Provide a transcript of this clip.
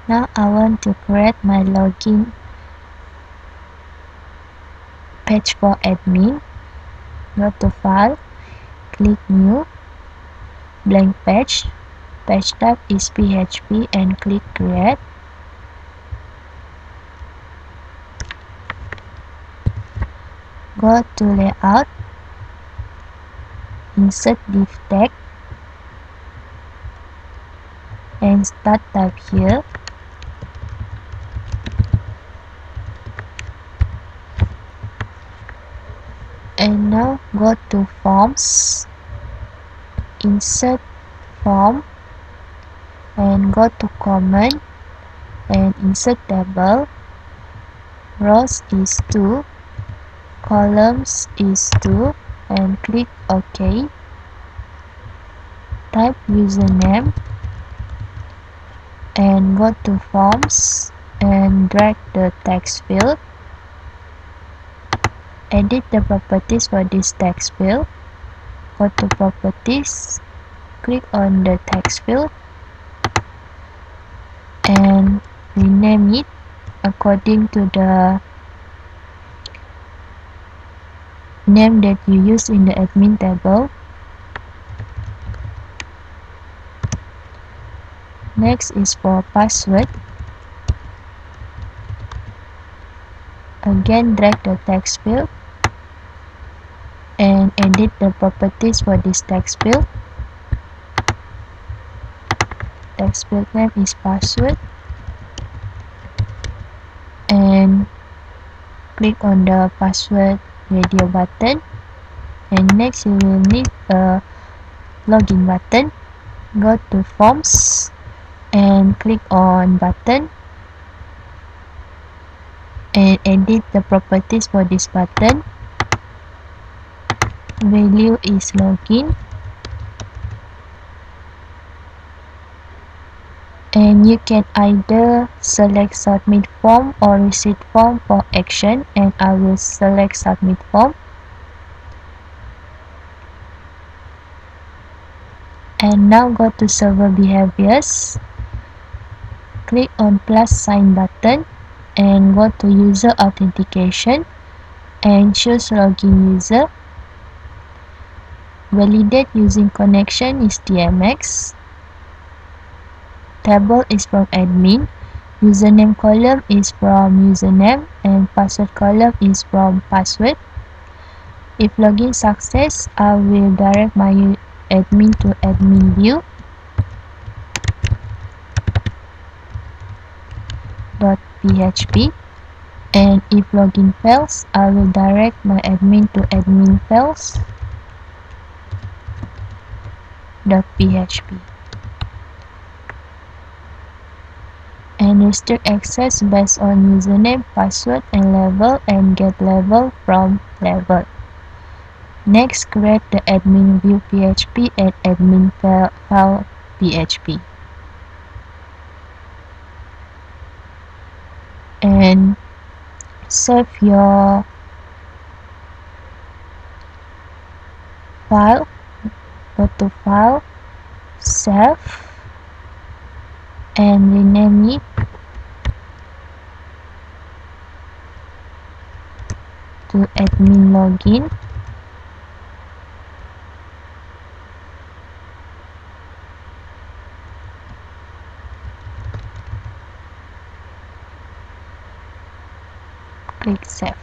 Now I want to create my login page for admin. Go to File, click New, blank page. Page type is PHP and click Create. Go to Layout, insert div tag, and start type here. And now go to Forms, insert Form, and go to Command and insert Table. Rows is 2, columns is 2, and click OK. Type username and go to Forms and drag the text field. Edit the properties for this text field. Go to Properties, click on the text field and rename it according to the name that you use in the admin table. Next is for password. Again, drag the text field and edit the properties for this text field. Text field name is password and click on the password radio button, and next you will need a login button. Go to Forms and click on button and edit the properties for this button. Value is login, and you can either select submit form or receipt form for action, and I will select submit form. And now go to server behaviors, click on plus sign button and go to user authentication and choose login user. Validate using connection is TMX. Table is from admin. Username column is from username and password column is from password. If login success, I will direct my admin to admin view. .php, and if login fails, I will direct my admin to admin fails. .php, and restrict access based on username, password, and level, and get level from level. Next, create the admin view PHP and admin file PHP. And save your file. Go to File, Save, and rename it to admin login. Click Save.